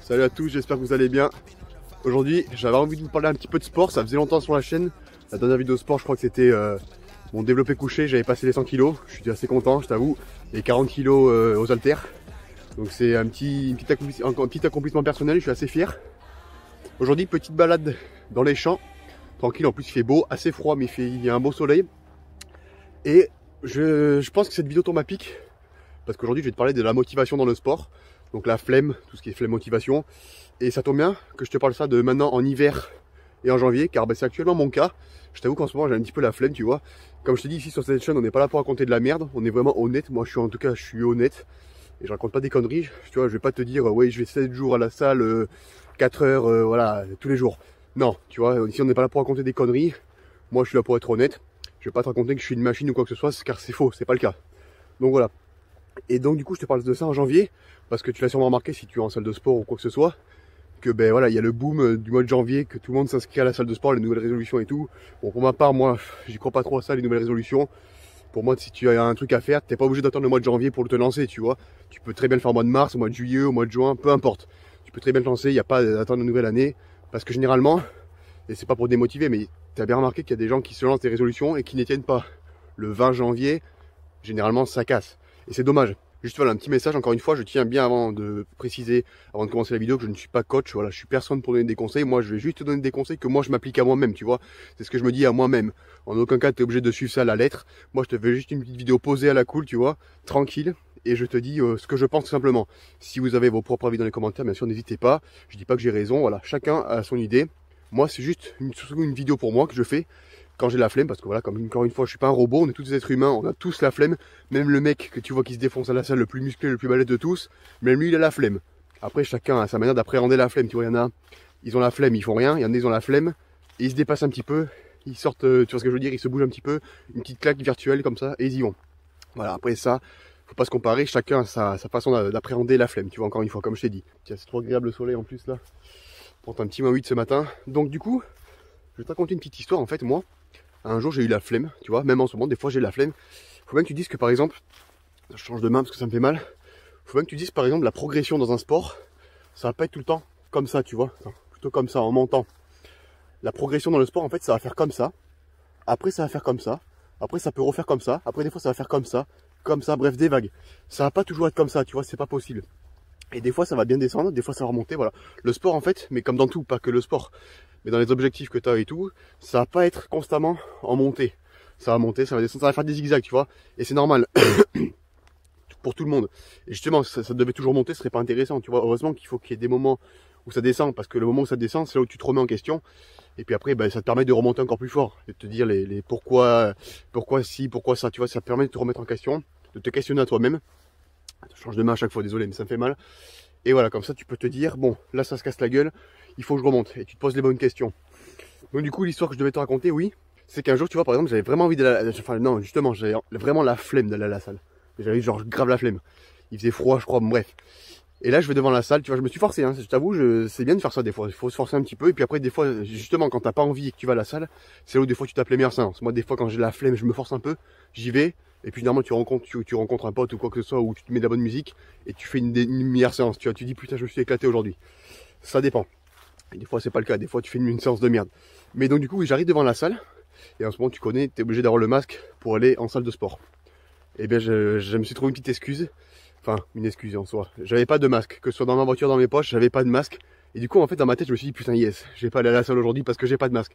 Salut à tous, j'espère que vous allez bien. Aujourd'hui, j'avais envie de vous parler un petit peu de sport, ça faisait longtemps sur la chaîne. La dernière vidéo sport, je crois que c'était mon développé couché, j'avais passé les 100 kg. Je suis assez content, je t'avoue. Et 40 kg aux haltères. Donc c'est un petit accomplissement personnel, je suis assez fier. Aujourd'hui, petite balade dans les champs. Tranquille, en plus il fait beau, assez froid, mais il y a un beau soleil. Et je pense que cette vidéo tombe à pic. Parce qu'aujourd'hui, je vais te parler de la motivation dans le sport. Donc la flemme, tout ce qui est flemme motivation. Et ça tombe bien que je te parle ça de maintenant en hiver et en janvier, car c'est actuellement mon cas. Je t'avoue qu'en ce moment j'ai un petit peu la flemme, tu vois. Comme je te dis ici sur cette chaîne, on n'est pas là pour raconter de la merde, on est vraiment honnête. Moi je suis honnête et je raconte pas des conneries. Tu vois, je vais pas te dire ouais je vais 7 jours à la salle, 4 heures, voilà, tous les jours. Non, tu vois, ici on n'est pas là pour raconter des conneries. Moi je suis là pour être honnête. Je vais pas te raconter que je suis une machine ou quoi que ce soit, car c'est faux, c'est pas le cas. Donc voilà. Et donc du coup je te parle de ça en janvier, parce que tu l'as sûrement remarqué si tu es en salle de sport ou quoi que ce soit. Que ben voilà, il y a le boom du mois de janvier, que tout le monde s'inscrit à la salle de sport, les nouvelles résolutions et tout. Bon, pour ma part, moi, j'y crois pas trop à ça, les nouvelles résolutions. Pour moi, si tu as un truc à faire, t'es pas obligé d'attendre le mois de janvier pour te lancer, tu vois. Tu peux très bien le faire au mois de mars, au mois de juillet, au mois de juin, peu importe. Tu peux très bien te lancer, il n'y a pas d'attendre une nouvelle année. Parce que généralement, et c'est pas pour démotiver, mais t'as bien remarqué qu'il y a des gens qui se lancent des résolutions et qui n'y tiennent pas. Le 20 janvier, généralement, ça casse. Et c'est dommage. Juste voilà un petit message, encore une fois, je tiens bien avant de préciser, avant de commencer la vidéo, que je ne suis pas coach, voilà, je suis personne pour donner des conseils, moi je vais juste te donner des conseils que moi je m'applique à moi-même, tu vois, c'est ce que je me dis à moi-même. En aucun cas tu es obligé de suivre ça à la lettre, moi je te fais juste une petite vidéo posée à la cool, tu vois, tranquille, et je te dis ce que je pense tout simplement. Si vous avez vos propres avis dans les commentaires, bien sûr n'hésitez pas, je dis pas que j'ai raison, voilà, chacun a son idée, moi c'est juste une vidéo pour moi que je fais, quand j'ai la flemme, parce que voilà, comme encore une fois, je suis pas un robot, on est tous des êtres humains, on a tous la flemme. Même le mec que tu vois qui se défonce à la salle, le plus musclé, le plus balèze de tous, même lui, il a la flemme. Après, chacun a sa manière d'appréhender la flemme. Tu vois, il y en a, ils ont la flemme, ils font rien. Il y en a, ils ont la flemme, et ils se dépassent un petit peu. Ils sortent, tu vois ce que je veux dire, ils se bougent un petit peu, une petite claque virtuelle comme ça, et ils y vont. Voilà, après ça, faut pas se comparer, chacun a sa façon d'appréhender la flemme. Tu vois, encore une fois, comme je t'ai dit. Tiens, c'est trop agréable le soleil en plus là. Porte un petit -8 ce matin. Donc du coup, je vais te raconter une petite histoire en fait, moi. Un jour j'ai eu la flemme, tu vois, même en ce moment, des fois j'ai la flemme. Faut bien que tu dises que par exemple, je change de main parce que ça me fait mal. Faut bien que tu dises par exemple la progression dans un sport, ça va pas être tout le temps comme ça, tu vois. Attends, plutôt comme ça, en montant. La progression dans le sport, en fait, ça va faire comme ça. Après, ça va faire comme ça. Après, ça peut refaire comme ça. Après, des fois, ça va faire comme ça. Bref, des vagues. Ça va pas toujours être comme ça, tu vois, c'est pas possible. Et des fois, ça va bien descendre, des fois, ça va remonter, voilà. Le sport, en fait, mais comme dans tout, pas que le sport, mais dans les objectifs que tu as et tout, ça va pas être constamment en montée. Ça va monter, ça va descendre, ça va faire des zigzags, tu vois. Et c'est normal. Pour tout le monde. Et justement, ça devait toujours monter, ce serait pas intéressant, tu vois. Heureusement qu'il faut qu'il y ait des moments où ça descend, parce que le moment où ça descend, c'est là où tu te remets en question. Et puis après, ben, ça te permet de remonter encore plus fort. Et de te dire les pourquoi si, pourquoi ça, tu vois. Ça te permet de te remettre en question, de te questionner à toi-même. Je change de main à chaque fois, désolé, mais ça me fait mal. Et voilà, comme ça, tu peux te dire, bon, là, ça se casse la gueule, il faut que je remonte. Et tu te poses les bonnes questions. Donc, du coup, l'histoire que je devais te raconter, oui, c'est qu'un jour, tu vois, par exemple, j'avais vraiment envie d'aller enfin, non, justement, j'avais vraiment la flemme d'aller à la salle. J'avais genre grave la flemme. Il faisait froid, je crois, bref. Et là, je vais devant la salle, tu vois, je me suis forcé, hein, je t'avoue, c'est bien de faire ça des fois. Il faut se forcer un petit peu. Et puis après, des fois, justement, quand t'as pas envie et que tu vas à la salle, c'est là où des fois tu tapes les meilleures séances. Moi, des fois, quand j'ai la flemme, je me force un peu, j'y vais. Et puis, normalement, tu rencontres un pote ou quoi que ce soit, ou tu te mets de la bonne musique et tu fais une meilleure séance. Tu vois, tu dis, putain, je me suis éclaté aujourd'hui. Ça dépend. Et des fois, c'est pas le cas. Des fois, tu fais une séance de merde. Mais donc, du coup, oui, j'arrive devant la salle. Et en ce moment, tu connais, t'es obligé d'avoir le masque pour aller en salle de sport. Et bien, je me suis trouvé une petite excuse. Enfin, une excuse en soi. J'avais pas de masque. Que ce soit dans ma voiture, dans mes poches, j'avais pas de masque. Et du coup, en fait, dans ma tête, je me suis dit, putain, yes, je vais pas aller à la salle aujourd'hui parce que j'ai pas de masque.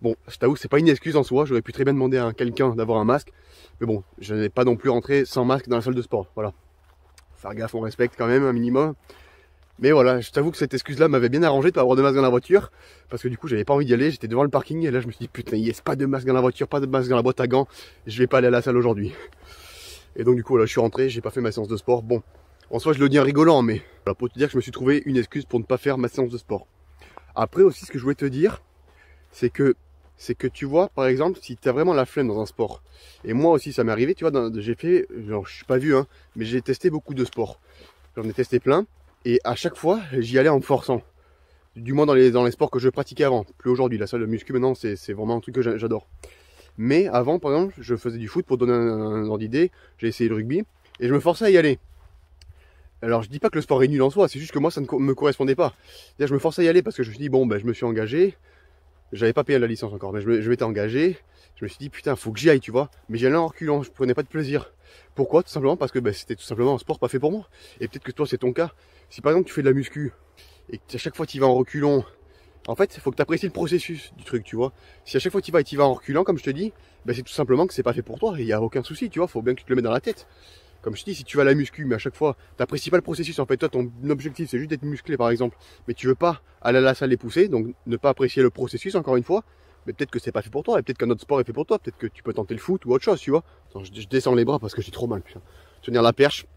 Bon, je t'avoue, c'est pas une excuse en soi. J'aurais pu très bien demander à quelqu'un d'avoir un masque. Mais bon, je n'ai pas non plus rentré sans masque dans la salle de sport. Voilà. Faire gaffe, on respecte quand même un minimum. Mais voilà, je t'avoue que cette excuse-là m'avait bien arrangé de pas avoir de masque dans la voiture. Parce que du coup, j'avais pas envie d'y aller. J'étais devant le parking et là, je me suis dit, putain, yes, pas de masque dans la voiture, pas de masque dans la boîte à gants. Je vais pas aller à la salle aujourd'hui. Et donc, du coup, là, je suis rentré, j'ai pas fait ma séance de sport. Bon. En soi, je le dis en rigolant, mais voilà, pour te dire que je me suis trouvé une excuse pour ne pas faire ma séance de sport. Après aussi, ce que je voulais te dire, c'est que tu vois, par exemple, si tu as vraiment la flemme dans un sport, et moi aussi ça m'est arrivé, tu vois, j'ai fait, genre, je suis pas vu, hein, mais j'ai testé beaucoup de sports. J'en ai testé plein, et à chaque fois, j'y allais en me forçant. Du moins dans les sports que je pratiquais avant. Plus aujourd'hui, la salle de muscu maintenant, c'est vraiment un truc que j'adore. Mais avant, par exemple, je faisais du foot pour donner un ordre d'idée, j'ai essayé le rugby. Et je me forçais à y aller. Alors je dis pas que le sport est nul en soi, c'est juste que moi ça ne me correspondait pas. C'est-à-dire je me forçais à y aller parce que je me suis dit bon ben je me suis engagé, j'avais pas payé la licence encore, mais je m'étais engagé, je me suis dit putain faut que j'y aille tu vois, mais j'y allais en reculant, je prenais pas de plaisir. Pourquoi? Tout simplement parce que ben, c'était tout simplement un sport pas fait pour moi. Et peut-être que toi c'est ton cas. Si par exemple tu fais de la muscu et que à chaque fois tu y vas en reculant, en fait il faut que tu apprécies le processus du truc tu vois. Si à chaque fois tu y vas et tu y vas en reculant comme je te dis, ben, c'est tout simplement que c'est pas fait pour toi et il y a aucun souci tu vois, faut bien que tu te le mettes dans la tête. Comme je dis, si tu vas à la muscu, mais à chaque fois, t'apprécies pas le processus, en fait, toi, ton objectif, c'est juste d'être musclé, par exemple, mais tu veux pas aller à la salle les pousser, donc ne pas apprécier le processus, encore une fois, mais peut-être que c'est pas fait pour toi, et peut-être qu'un autre sport est fait pour toi, peut-être que tu peux tenter le foot ou autre chose, tu vois. Attends, je descends les bras parce que j'ai trop mal, putain. Tenir la perche.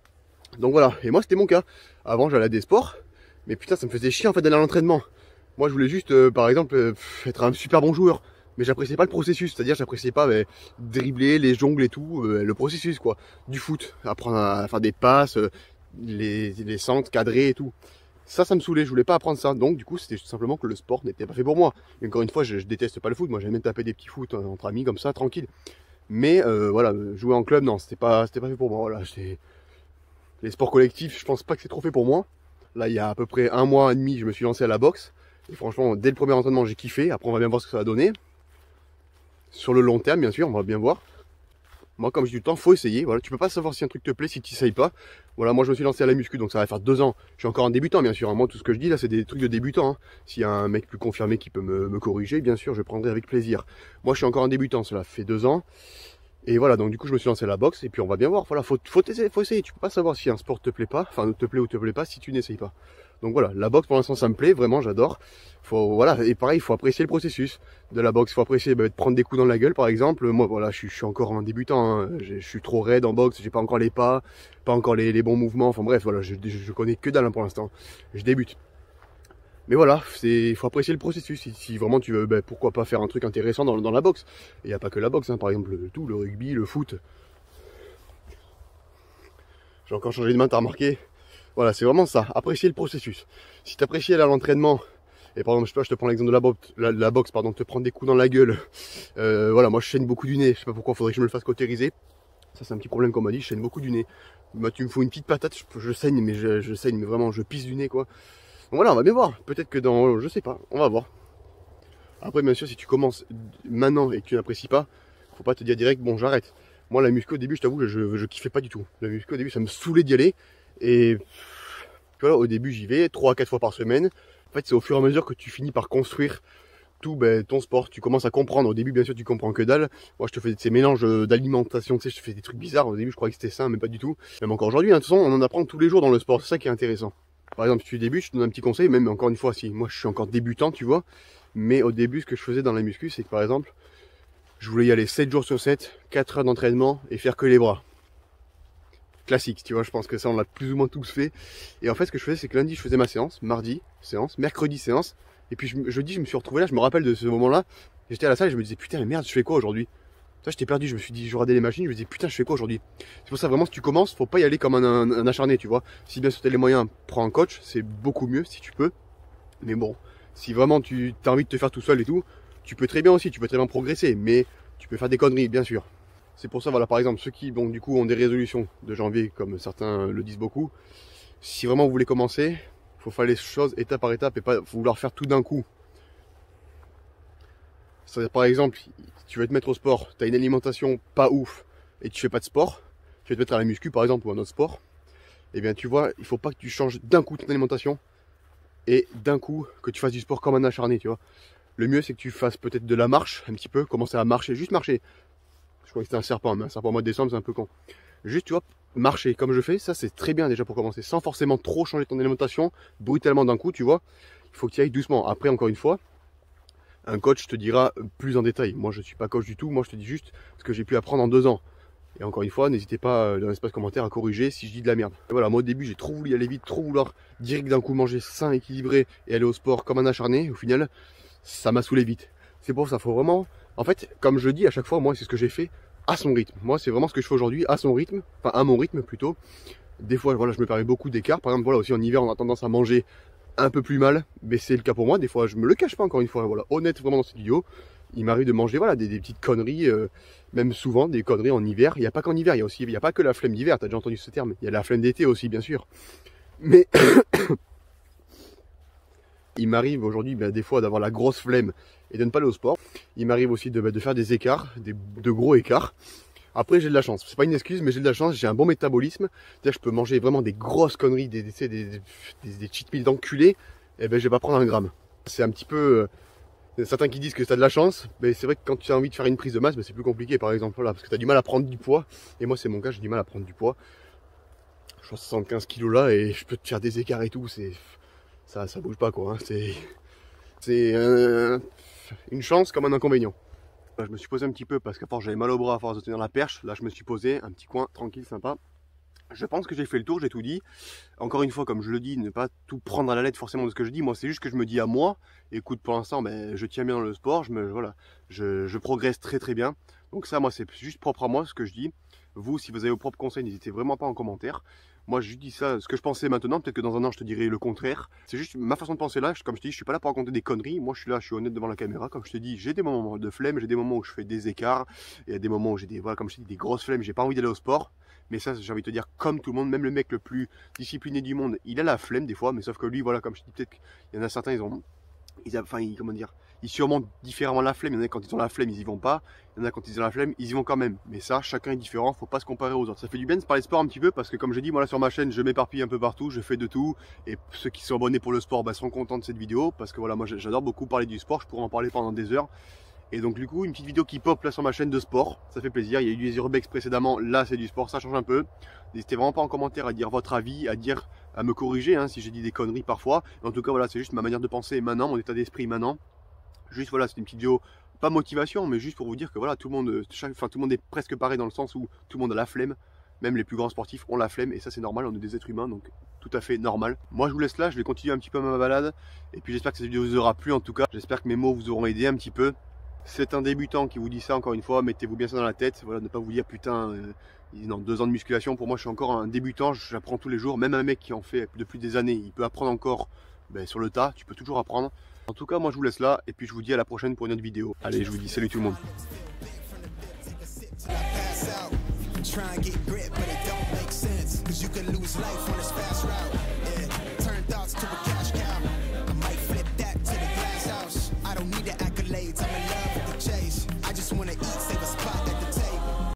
Donc voilà, et moi, c'était mon cas. Avant, j'allais à des sports, mais putain, ça me faisait chier, en fait, d'aller à l'entraînement. Moi, je voulais juste, par exemple, être un super bon joueur. Mais j'appréciais pas le processus, c'est-à-dire j'appréciais pas dribbler, les jongles et tout, le processus quoi, du foot, apprendre à faire des passes, les centres cadrés et tout. Ça me saoulait, je voulais pas apprendre ça, donc du coup c'était tout simplement que le sport n'était pas fait pour moi. Et encore une fois, je déteste pas le foot, moi j'aime bien taper des petits foot entre amis comme ça, tranquille. Mais voilà, jouer en club, non, c'était pas fait pour moi, voilà. Les sports collectifs, je pense pas que c'est trop fait pour moi. Là, il y a à peu près 1 mois et demi, je me suis lancé à la boxe. Et franchement, dès le premier entraînement, j'ai kiffé, après on va bien voir ce que ça va donner. Sur le long terme, bien sûr, on va bien voir. Moi, comme j'ai du temps, faut essayer. Voilà, tu peux pas savoir si un truc te plaît si tu n'essayes pas. Voilà, moi je me suis lancé à la muscu, donc ça va faire 2 ans. Je suis encore un débutant, bien sûr. Moi, tout ce que je dis là, c'est des trucs de débutant. Hein. S'il y a un mec plus confirmé qui peut me corriger, bien sûr, je prendrai avec plaisir. Moi, je suis encore un débutant. Cela fait 2 ans. Et voilà, donc du coup, je me suis lancé à la boxe et puis on va bien voir. Voilà, faut essayer. Tu peux pas savoir si un sport te plaît pas, enfin, ne te plaît ou te plaît pas si tu n'essayes pas. Donc voilà, la boxe pour l'instant ça me plaît, vraiment j'adore. Voilà, et pareil, il faut apprécier le processus de la boxe, il faut apprécier de prendre des coups dans la gueule par exemple. Moi voilà, je suis encore un débutant, hein. Je suis trop raide en boxe, j'ai pas encore les pas, pas encore les bons mouvements, enfin bref, voilà, je connais que dalle pour l'instant, je débute. Mais voilà, il faut apprécier le processus, si vraiment tu veux, pourquoi pas faire un truc intéressant dans la boxe. Et il n'y a pas que la boxe, hein. Par exemple le rugby, le foot. J'ai encore changé de main, t'as remarqué? Voilà, c'est vraiment ça, apprécier le processus. Si tu apprécies aller à l'entraînement, et par exemple, je sais pas, je te prends l'exemple de la boxe, pardon, te prendre des coups dans la gueule. Voilà, moi je saigne beaucoup du nez, je sais pas pourquoi, faudrait que je me le fasse cautériser. Ça c'est un petit problème qu'on m'a dit, je saigne beaucoup du nez. Moi tu me fous une petite patate, je saigne, mais je saigne, mais vraiment, je pisse du nez quoi. Donc voilà, on va bien voir, peut-être que dans, je sais pas, on va voir. Après bien sûr, si tu commences maintenant et que tu n'apprécies pas, faut pas te dire direct, bon j'arrête. Moi la muscu au début, je t'avoue, je kiffais pas du tout. La muscu au début, ça me saoulait d'y aller. Et voilà, au début, j'y vais 3 à 4 fois par semaine. En fait, c'est au fur et à mesure que tu finis par construire tout ton sport. Tu commences à comprendre. Au début, bien sûr, tu comprends que dalle. Moi, je te fais ces mélanges d'alimentation. Tu sais, je te fais des trucs bizarres. Au début, je croyais que c'était ça, mais pas du tout. Même encore aujourd'hui, hein, de toute façon, on en apprend tous les jours dans le sport. C'est ça qui est intéressant. Par exemple, si tu débutes, je te donne un petit conseil. Même encore une fois, si moi, je suis encore débutant, tu vois. Mais au début, ce que je faisais dans la muscu, c'est que par exemple, je voulais y aller 7 jours sur 7, 4 heures d'entraînement et faire que les bras. Classique, tu vois, je pense que ça on l'a plus ou moins tous fait. Et en fait ce que je faisais c'est que lundi je faisais ma séance, mardi séance, mercredi séance, et puis jeudi je me suis retrouvé là, je me rappelle de ce moment là, j'étais à la salle et je me disais putain mais merde je fais quoi aujourd'hui. Ça j'étais perdu, je me suis dit je regardais les machines, je me disais putain je fais quoi aujourd'hui. C'est pour ça vraiment si tu commences, faut pas y aller comme un acharné tu vois. Si bien sûr t'as les moyens, prends un coach, c'est beaucoup mieux si tu peux. Mais bon, si vraiment tu as envie de te faire tout seul et tout, tu peux très bien aussi, tu peux très bien progresser, mais tu peux faire des conneries bien sûr. C'est pour ça, voilà, par exemple, ceux qui, bon, du coup, ont des résolutions de janvier, comme certains le disent beaucoup, si vraiment vous voulez commencer, il faut faire les choses étape par étape et pas vouloir faire tout d'un coup. C'est-à-dire, par exemple, tu veux te mettre au sport, tu as une alimentation pas ouf et tu fais pas de sport, tu vas te mettre à la muscu, par exemple, ou à un autre sport, eh bien, tu vois, il faut pas que tu changes d'un coup ton alimentation et d'un coup que tu fasses du sport comme un acharné, tu vois. Le mieux, c'est que tu fasses peut-être de la marche, un petit peu, commencer à marcher, juste marcher. Je crois que c'était un serpent, mais un serpent au mois de décembre, c'est un peu con. Juste, tu vois, marcher comme je fais, ça c'est très bien déjà pour commencer, sans forcément trop changer ton alimentation, brutalement d'un coup, tu vois. Il faut que tu y ailles doucement. Après, encore une fois, un coach te dira plus en détail. Moi, je ne suis pas coach du tout, moi je te dis juste ce que j'ai pu apprendre en 2 ans. Et encore une fois, n'hésitez pas dans l'espace commentaire à corriger si je dis de la merde. Et voilà, moi au début, j'ai trop voulu aller vite, trop vouloir direct d'un coup manger sain, équilibré et aller au sport comme un acharné. Au final, ça m'a saoulé vite. C'est pour ça, faut vraiment... En fait, comme je dis à chaque fois, moi c'est ce que j'ai fait à son rythme. Moi c'est vraiment ce que je fais aujourd'hui, à son rythme, enfin à mon rythme plutôt. Des fois, voilà, je me permets beaucoup d'écart. Par exemple, voilà, aussi en hiver, on a tendance à manger un peu plus mal, mais c'est le cas pour moi. Des fois, je me le cache pas encore une fois. Voilà, honnête vraiment dans cette vidéo. il m'arrive de manger voilà, des petites conneries, même souvent des conneries en hiver. Il n'y a pas qu'en hiver, il n'y a pas que la flemme d'hiver, tu as déjà entendu ce terme. Il y a la flemme d'été aussi, bien sûr. Mais il m'arrive aujourd'hui des fois d'avoir la grosse flemme et de ne pas aller au sport. Il m'arrive aussi de faire des écarts, de gros écarts. Après j'ai de la chance, c'est pas une excuse mais j'ai de la chance, j'ai un bon métabolisme. C'est-à-dire je peux manger vraiment des grosses conneries, des cheat meals d'enculés, et ben je vais pas prendre un gramme. C'est un petit peu... certains qui disent que tu as de la chance, mais c'est vrai que quand tu as envie de faire une prise de masse, c'est plus compliqué par exemple, là, parce que tu as du mal à prendre du poids. Et moi c'est mon cas, j'ai du mal à prendre du poids. Je suis à 75 kg là et je peux te faire des écarts et tout, ça bouge pas quoi. Hein. C'est une chance comme un inconvénient. Là, je me suis posé un petit peu parce qu'à force j'avais mal au bras à force de tenir la perche. Là je me suis posé un petit coin tranquille, sympa. Je pense que j'ai fait le tour, j'ai tout dit. Encore une fois, comme je le dis, ne pas tout prendre à la lettre forcément de ce que je dis. Moi, c'est juste que je me dis à moi, écoute, pour l'instant, je tiens bien dans le sport, je progresse très très bien. Donc ça, moi, c'est juste propre à moi ce que je dis. Vous, si vous avez vos propres conseils, n'hésitez vraiment pas en commentaire. Moi, je dis ça, ce que je pensais maintenant, peut-être que dans un an, je te dirai le contraire. C'est juste ma façon de penser là, comme je te dis, je suis pas là pour raconter des conneries. Moi, je suis là, je suis honnête devant la caméra. Comme je te dis, j'ai des moments de flemme, j'ai des moments où je fais des écarts, et il y a des moments où j'ai comme je te dis, des grosses flemmes, j'ai pas envie d'aller au sport. Mais ça, j'ai envie de te dire, comme tout le monde, même le mec le plus discipliné du monde, il a la flemme des fois, mais sauf que lui, voilà, comme je te dis, peut-être qu'il y en a certains, comment dire, ils surmontent différemment la flemme. Il y en a quand ils ont la flemme, ils y vont pas. Il y en a quand ils ont la flemme, ils y vont quand même. Mais ça, chacun est différent, faut pas se comparer aux autres. Ça fait du bien de parler sport un petit peu parce que comme je dis, moi là sur ma chaîne, je m'éparpille un peu partout, je fais de tout. Et ceux qui sont abonnés pour le sport seront contents de cette vidéo parce que voilà, moi j'adore beaucoup parler du sport, je pourrais en parler pendant des heures. Et donc du coup, une petite vidéo qui pop là sur ma chaîne de sport, ça fait plaisir. Il y a eu des urbex précédemment, là c'est du sport, ça change un peu. N'hésitez vraiment pas en commentaire à dire votre avis, à me corriger hein, si j'ai dit des conneries parfois. Mais en tout cas voilà, c'est juste ma manière de penser maintenant, mon état d'esprit maintenant. Juste voilà, c'est une petite vidéo, pas motivation, mais juste pour vous dire que voilà, tout le monde est presque pareil dans le sens où tout le monde a la flemme. Même les plus grands sportifs ont la flemme et ça c'est normal, on est des êtres humains donc tout à fait normal. Moi je vous laisse là, je vais continuer un petit peu ma balade et puis j'espère que cette vidéo vous aura plu en tout cas. J'espère que mes mots vous auront aidé un petit peu. C'est un débutant qui vous dit ça encore une fois, mettez-vous bien ça dans la tête, voilà, ne pas vous dire putain, non, 2 ans de musculation, pour moi je suis encore un débutant, j'apprends tous les jours, même un mec qui en fait depuis des années, il peut apprendre encore sur le tas, tu peux toujours apprendre. En tout cas moi je vous laisse là, et puis je vous dis à la prochaine pour une autre vidéo. Allez, je vous dis salut tout le monde. Try and get grit, but it don't make sense. Cause you can lose life